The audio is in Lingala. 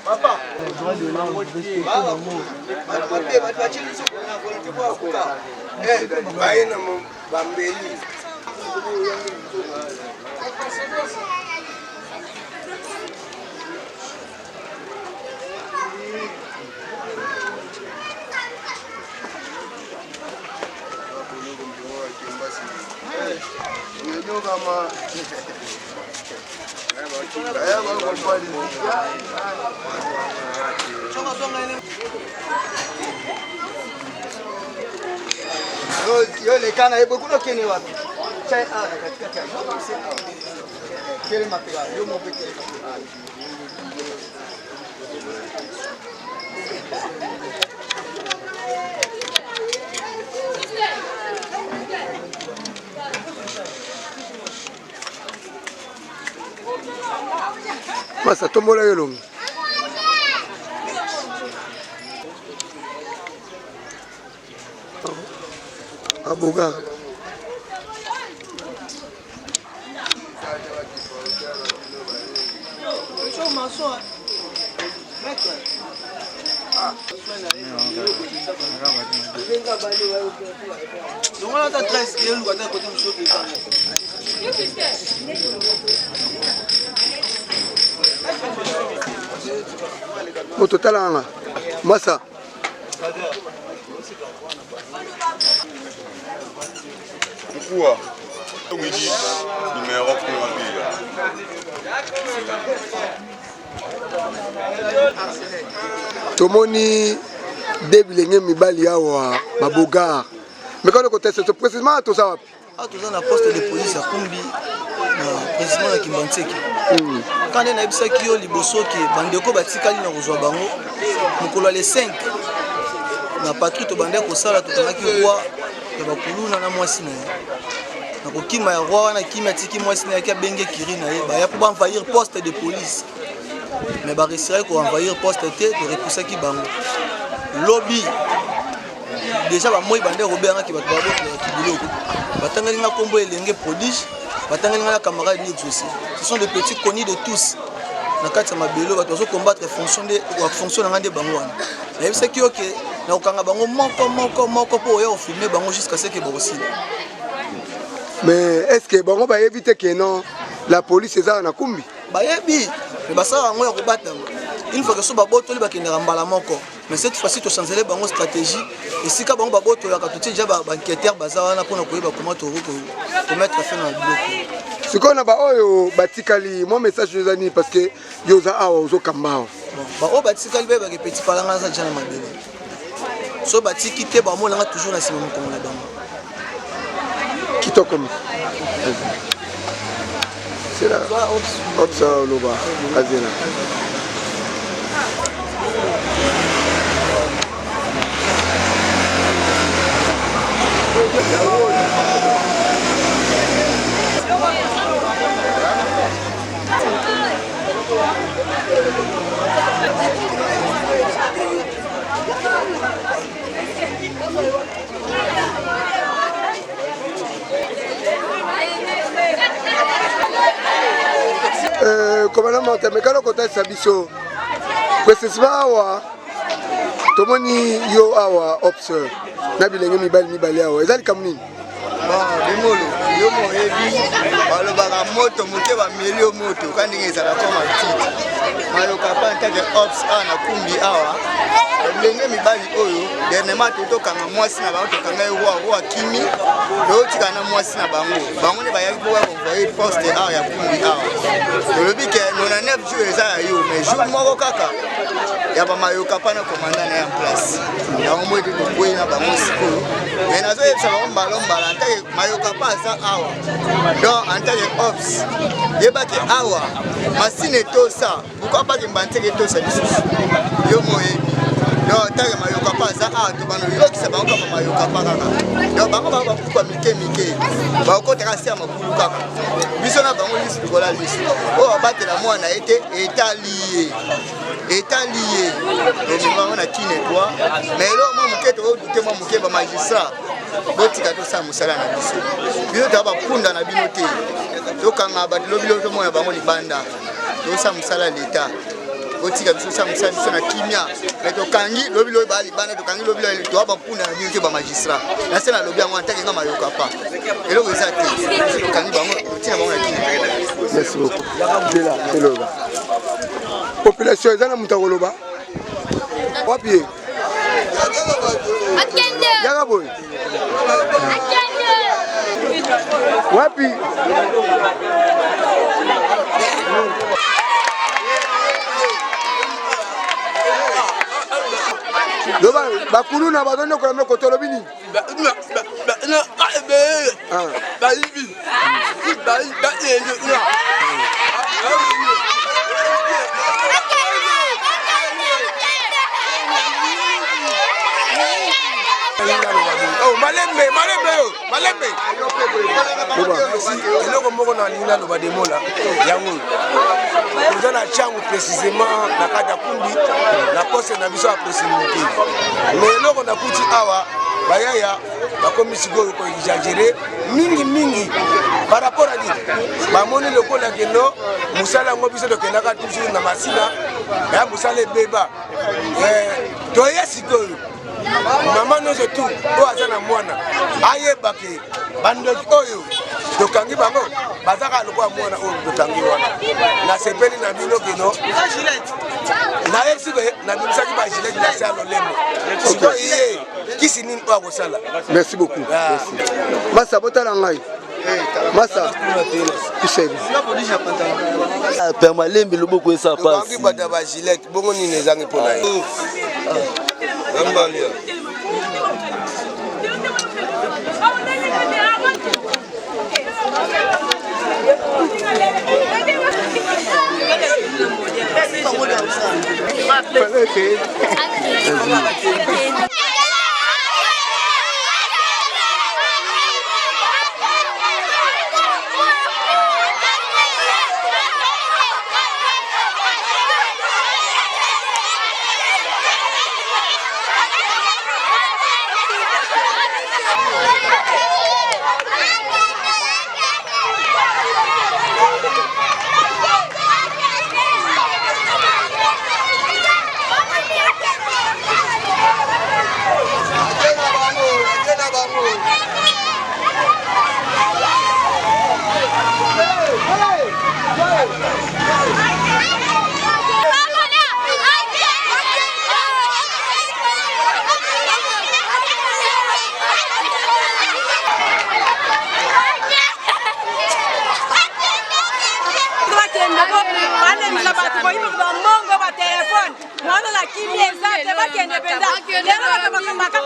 Papa, yo le kana ebo kuno kene wapi chai ana katika chai kile mapega yo mopeke masa tombola yolong aboga total anga masa Pourquoi? Oui, numéro pour tomoni debilenge mibali awa babogar mais quand on conteste précisément tout ça wapi tout ça na poste de police à Kumbi na président ya Kimbantseki quand on a bisaki yo liboso ke bandeko batikali na kozwa bango mokolo le 5 na patrouille to bande ko sala to tanaki roi ya bakuluna na mwasi na na kokima ya roi na kimia tiki mwasi na ya benge kiri na ye ba ya pour envahir poste de police mais ba réussir ko envahir poste te de repousser ki bango lobby déjà ba moy bande robert ki ba babo ki biloko batangali na kombo elenge prodige batangali na camarade ni exaucé ce sont des petits connus de tous na kati ya mabelo bato zo combattre fonction na ngande bango wana na yebisa ki oke na okanga bango moko po ya filmer bango jusqu'à ce que bossi. Mais est-ce que bango ba éviter que non la police eza na Kumbi ba yebi mais ba sala ngo ya ko batanga une fois que so ba botoli ba kendera mbala moko mais cette fois-ci to changer bango stratégie et si ka bango ba botoli ka tout déjà ba enquêteur baza wana pona ko yeba comment to mettre fin na bloc siko na ba oyo batikali mon message ezani parce que yoza awa ozo kambao ba o batikali ba petit palanga za jana mabele so batiki te ba molanga toujours na sima mokongo na bango kitoko c'est là opsa loba azena commandant mais quand on conteste Sabiso précisément awa tomoni yo awa ops na bilenge mibali awa ezali kamnini bimolo yo moyebi balobaka moto moke bamieli yo moto kandi ngezala koma titi maloka pa ntake ops na Kumbi awa bilenge mibali oyo dernièrement tokanga mwasi na bango tokanga roi Kimi toyotika na mwasi na bango nde bayaki mpo bakonvoye poste awa ya Kumbi awa tolobi ke 99 jours eza ya yo mais jour moko kaka ya bamayoka pa na komanda na ya place yango mo ete tokwei na bango sikoyo mais nazoyebisa bango mbalombala ntake mayoka pa aza awa donc antake ops yebaki awa masine etosa pourkui pake mbanteke etosa lisusu yo moyebi donc tanke mayoka pa aza to banolokisa bango kaka mayoka pa kaka donc bango bakokwa mike bakokotaka se ya makulu kaka biso na bango lisu likola lisu oyo babatela mwana ye te etaliye omibango na kine toi mais elo mwa moke tokodute mwa moke bamagistrat botika tosala mosala na biso toya bapunda na bino te tokanga bato lobi lo tomona bango libanda tosala mosala ya leta botika biso sa mosala biso na kimia mais tokangi lobi lo baa libanda tokangi lobi lo toya bapunda na bino te bamagistrat nase na lobi yango antakenga mayoka pa eloko eza te tokangi bango totina bango na kimia. Merci beaucoup. Koloba population eza na moto akoloba wapi ye yaka boye wapi loba bakulu na bazoni okola moko tolobi nini malembe eloko moko na lingi naloba demola yango toza na changu précisément na kati ya kumbi na poste na biso ya proximité mais eloko nakuti awa bayaya bakomi sikoyo koexagere mingi par rapport a nini bamoni lokola kendo mosala yango biso tokendaka toujours na masina ya mosala ebeba toye sikoyo mama nyonso tu oyo aza na mwana ayebake bandoki oyo tokangi bango bazaka lokola mwana oyo tokangi wana nasepeli na bino keno nayebisi nabimisaki bagilete na se ya lolemo sikoyo ye kisi nini oyo akosala. Merci beaucoup. Masa botala ngai masa kuseli père Malembe loboko esa passe tokangi bato ya bagilete bongo nini ezangi mpona ye Mwana la kimia exacte bakende penda lero bakapaka